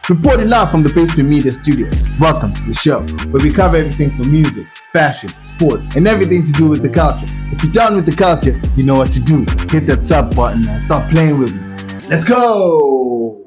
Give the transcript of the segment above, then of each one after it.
reporting live from the Basement Media Studios. Welcome to the show, where we cover everything from music, fashion, sports, and everything to do with the culture. If you're down with the culture, you know what to do. Hit that sub button and start playing with me. Let's go!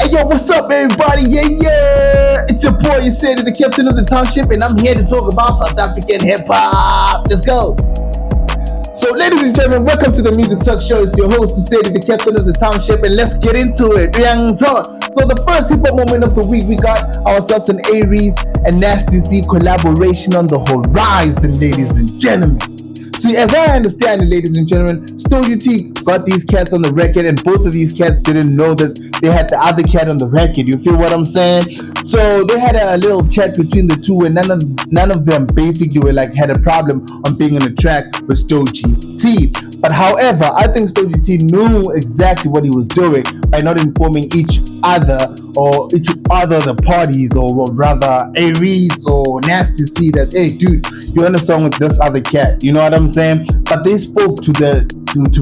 Yo, what's up, everybody? Yeah. It's your boy, you said it, the captain of the township, and I'm here to talk about South African hip-hop. Let's go. So, ladies and gentlemen, welcome to the Music Talk Show. It's your host, you said it, the captain of the township, and let's get into it. So, the first hip-hop moment of the week, we got ourselves an Areece and NastyC collaboration on the horizon, ladies and gentlemen. See, as I understand it, ladies and gentlemen, Stogie T got these cats on the record, and both of these cats didn't know that they had the other cat on the record. You feel what I'm saying? So they had a little chat between the two, and none of them basically had a problem on being on the track with Stogie T. But however, I think Stogie T knew exactly what he was doing by not informing each other the parties, or rather Areece or NastyC, that hey dude, you're on a song with this other cat. You know what I'm saying? But they spoke to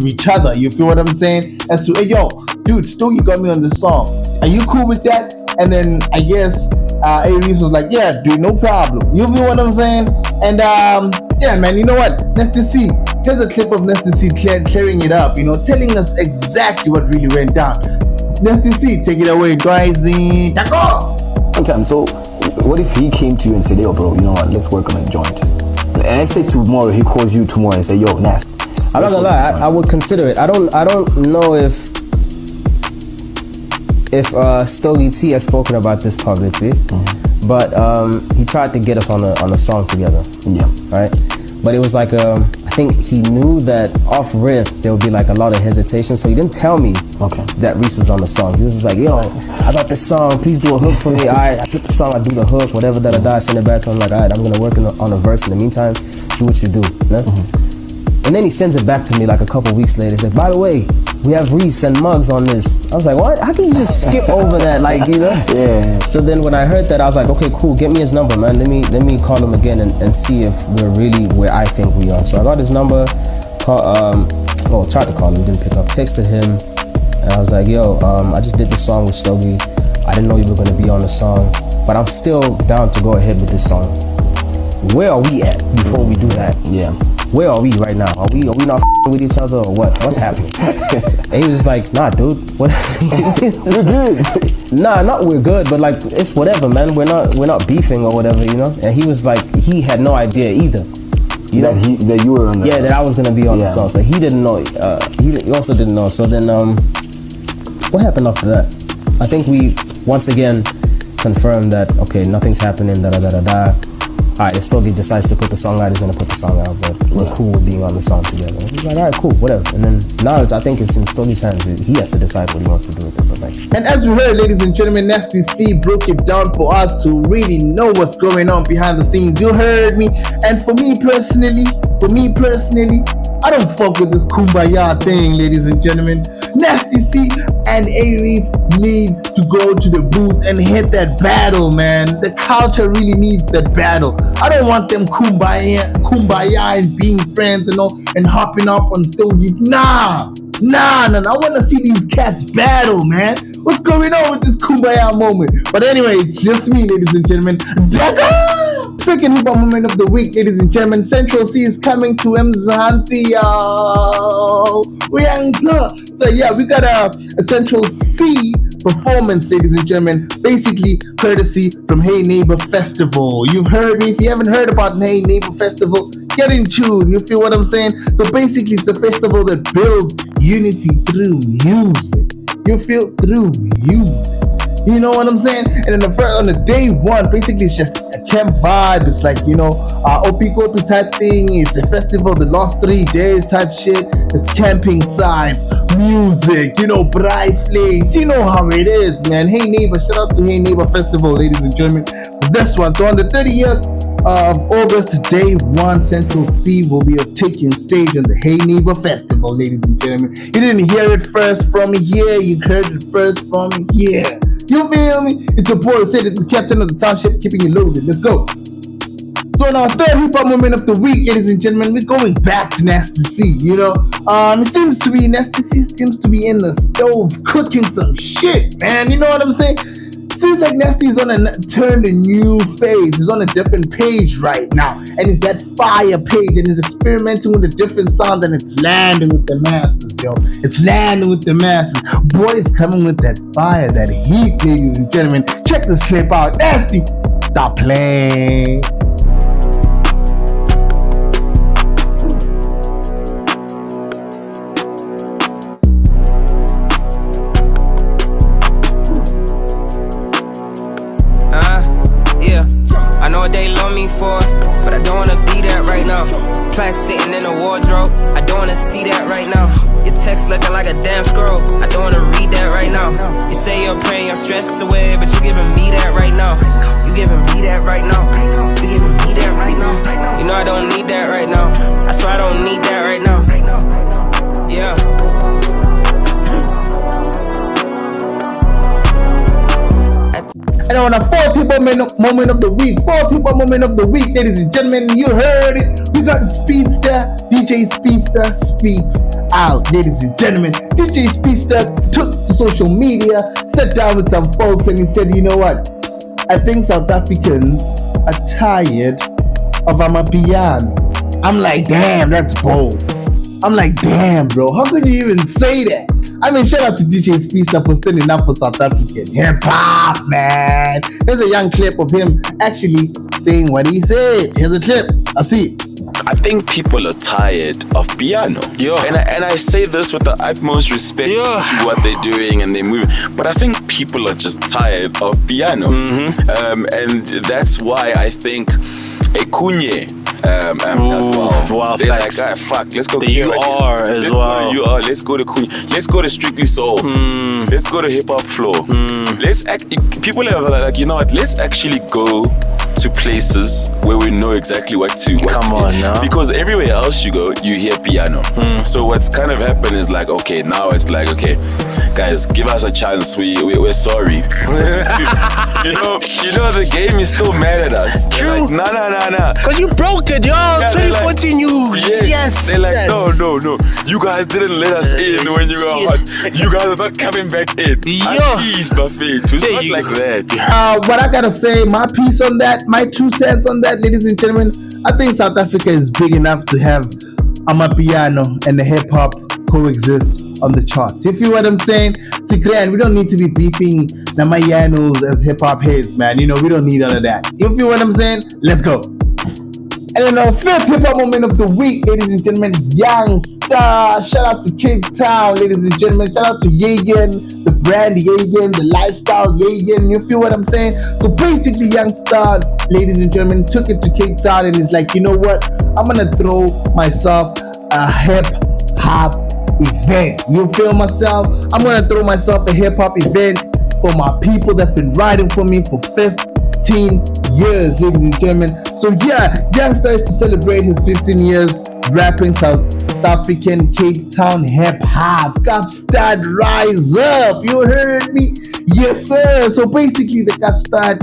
each other. You feel what I'm saying? As to hey yo, dude, Stogie got me on this song. Are you cool with that? And then I guess Areece was like, yeah, dude, no problem. You feel what I'm saying? And yeah, man, you know what? NastyC, here's a clip of NastyC clearing it up, telling us exactly what really went down. NastyC, take it away, guys. So, what if he came to you and said, yo, bro, you know what? Let's work on a joint. And I say tomorrow, he calls you tomorrow and say, yo, Nasty. I'm not gonna lie, I would consider it. I don't know if Stogie T has spoken about this publicly, but he tried to get us on a song together. Yeah. Right? But it was like I think he knew that off rip there would be like a lot of hesitation, so he didn't tell me that Areece was on the song. He was just like, yo, I got this song, please do a hook for me. Alright, I get the song, I do the hook, whatever that I die, I send it back to him like, alright, I'm gonna work on a verse in the meantime, do what you do. You know? And then he sends it back to me like a couple weeks later. He's like, by the way, we have Areece and Muggs on this. I was like, what? How can you just skip over that? Like, Yeah. So then when I heard that, I was like, okay, cool, get me his number, man. Let me call him again and see if we're really where I think we are. So I got his number, tried to call him, didn't pick up, texted him, and I was like, yo, I just did this song with Stogie. I didn't know you were gonna be on the song, but I'm still down to go ahead with this song. Where are we at before we do that? Yeah. Where are we right now? Are we not with each other or what? What's happening? And he was like, nah, dude. What? We're good. Nah, not we're good, but like it's whatever, man. We're not beefing or whatever, And he was like, he had no idea either. That you were on the that I was gonna be on the song. So he didn't know. He also didn't know. So then, what happened after that? I think we once again confirmed that okay, nothing's happening. Alright, if Stogie decides to put the song out, he's gonna put the song out, but we're cool with being on the song together. He's like, alright, cool, whatever. And then now I think it's in Stogie's hands. He has to decide what he wants to do with it. But like, and as we heard, ladies and gentlemen, NastyC broke it down for us to really know what's going on behind the scenes. You heard me. And for me personally, I don't fuck with this kumbaya thing, ladies and gentlemen. NastyC and Areece need to go to the booth and hit that battle, man. The culture really needs that battle. I don't want them kumbaya and being friends and all and hopping up on Stogie. Nah. I want to see these cats battle, man. What's going on with this kumbaya moment? But anyway, it's just me, ladies and gentlemen. Second hip-hop moment of the week, ladies and gentlemen. Central C is coming to Mzansi, YOUNGSTA. So yeah, we got a Central C performance, ladies and gentlemen, basically courtesy from Hey Neighbor Festival. You've heard me. If you haven't heard about Hey Neighbor Festival, get in tune. You feel what I'm saying? So basically, it's a festival that builds unity through music. You feel through music. You know what I'm saying? And on the day one, basically it's just a camp vibe. It's like, Opi type thing. It's a festival the last 3 days type shit. It's camping sites, music, bright flames. You know how it is, man. Hey Neighbor, shout out to Hey Neighbor Festival, ladies and gentlemen. This one. So on the 30th of August, day one, Central C will be taking stage on the Hey Neighbor Festival, ladies and gentlemen. You didn't hear it first from me here. You heard it first from me here. You feel me? It's your boy, said it's the captain of the township, keeping you loaded. Let's go. So in our third hip-hop moment of the week, ladies and gentlemen, we're going back to NastyC, you know. It seems to be, NastyC seems to be in the stove cooking some shit, man. You know what I'm saying? Seems like Nasty is on turned a new phase. He's on a different page right now. And it's that fire page, and he's experimenting with a different sound, and it's landing with the masses, yo. It's landing with the masses. Boy, it's coming with that fire, that heat, ladies and gentlemen. Check this clip out. Nasty, stop playing. I know what they love me for, but I don't wanna be that right now. Plaque sitting in the wardrobe, I don't wanna see that right now. Your text looking like a damn scroll, I don't wanna read that right now. You say you're praying your stress away, but you giving me that right now. You giving me that right now. You giving me that right now. You know I don't need that right now. I swear I don't need that right now. Yeah. And on a fourth hip-hop moment of the week, ladies and gentlemen, you heard it. We got Speedsta, DJ Speedsta speaks out, ladies and gentlemen. DJ Speedsta took to social media, sat down with some folks, and he said, you know what? I think South Africans are tired of Amapiano. I'm like, damn, that's bold. I'm like, damn, bro, how could you even say that? I mean, shout out to DJ Speedsta for standing up for South African hip-hop, man. There's a young clip of him actually saying what he said. Here's a clip. I see. I think people are tired of piano. Yeah. And I say this with the utmost respect to what they're doing and they're moving. But I think people are just tired of piano. And that's why I think Ekunye as well. Wow, they're facts. like, fuck, let's go. The UR as well. Let's go to Kunye. Let's go to Strictly Soul. Let's go to Hip Hop Flow. People are like, you know what? Let's actually go to places where we know exactly what to Come on now. Because everywhere else you go, you hear piano. So what's kind of happened is like, okay, now it's like, okay, guys, give us a chance. We're sorry. you know, the game is still mad at us. True. They're like, nah. Cause you broke it, yo. Yeah, 2014, yes. They're like, no. You guys didn't let us in when you were hot. You guys are not coming back in. Please, Buffet. It's not like that. What I gotta say, my piece on that, my 2 cents on that, ladies and gentlemen, I think South Africa is big enough to have Amapiano and the hip hop coexist on the charts. You feel what I'm saying? Secret, we don't need to be beefing Namayanos as hip hop heads, man. You know, we don't need all of that. You feel what I'm saying? Let's go. And then our fifth hip hop moment of the week, ladies and gentlemen, YOUNGSTA. Shout out to Cape Town, ladies and gentlemen. Shout out to Yagan, the brand Yagan, the lifestyle Yagan. You feel what I'm saying? So basically, YOUNGSTA, ladies and gentlemen, took it to Cape Town and is like, you know what? I'm gonna throw myself a hip hop event. You feel myself? I'm gonna throw myself a hip hop event for my people that's been riding for me for 15 years, ladies and gentlemen. So yeah, YOUNGSTA is to celebrate his 15 years rapping South African Cape Town hip hop. Kaapstad, rise up! You heard me? Yes, sir. So basically, the Kaapstad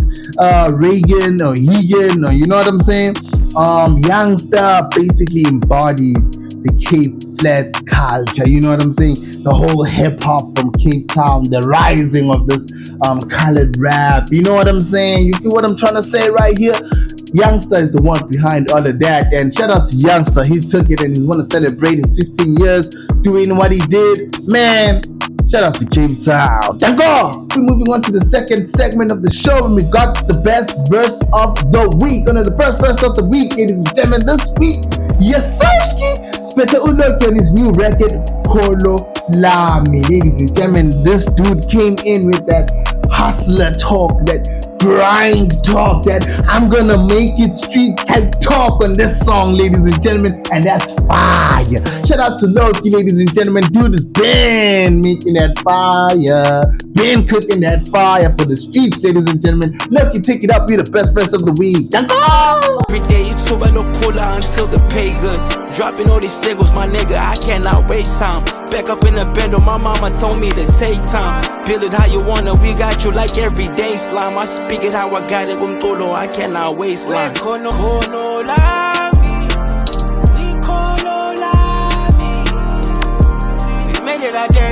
Reagan or Hegan, or you know what I'm saying? YOUNGSTA basically embodies the Cape Flat culture. You know what I'm saying? The whole hip hop from Cape Town, the rising of this colored rap. You know what I'm saying? You feel what I'm trying to say right here? YOUNGSTA is the one behind all of that, and shout out to YOUNGSTA. He took it and he's want to celebrate his 15 years doing what he did. Man, shout out to Cape Town. Thank God. We're moving on to the second segment of the show, and we got the best verse of the week. Under the best verse of the week, ladies and gentlemen, this week, yes, Sirski, Speta Loki on his new record, Kolo Lami. Ladies and gentlemen, this dude came in with that hustler talk, that grind talk, that I'm gonna make it street type talk on this song, ladies and gentlemen, and that's fire. Shout out to Loki, ladies and gentlemen. Dude has been making that fire, been cooking that fire for the streets, ladies and gentlemen. Loki, take it up, be the best verse of the week. Every day it's over no cola until the pay good. Dropping all these singles, my nigga, I cannot waste time. Back up in the bendo, my mama told me to take time. Build it how you wanna, we got you like everyday slime. I speak it how I got it, I cannot waste lines.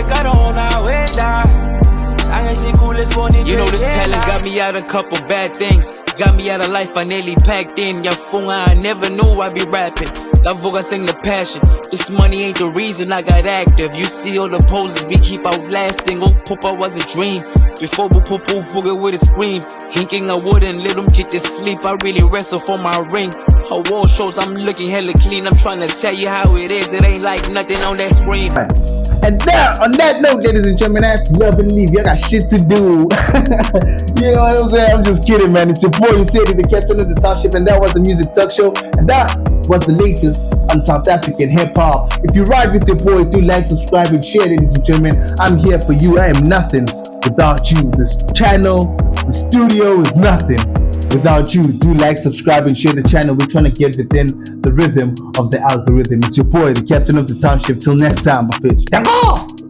Got on our way down. You know this talent got me out a couple bad things. Got me out of life, I nearly packed in. Yafunga, I never knew I'd be rapping. La Voga sing the passion. This money ain't the reason I got active. You see all the poses we keep outlasting. Oh, Papa was a dream. Before Pupu Fuga with a scream. Hinking I wouldn't let them get to sleep. I really wrestle for my ring. Her wall shows I'm looking hella clean. I'm trying to tell you how it is. It ain't like nothing on that screen. And there, on that note, ladies and gentlemen, I have to love and leave. You got shit to do. You know what I'm saying? I'm just kidding, man. It's your boy, you said it, the captain of the Township, and that was the Music Talk Show. And that was the latest on South African hip hop. If you ride with your boy, do like, subscribe, and share, ladies and gentlemen. I'm here for you. I am nothing without you. This channel, the studio is nothing without you. Do like, subscribe, and share the channel. We're trying to get within the rhythm of the algorithm. It's your boy, the captain of the Township. Till next time, my bitch.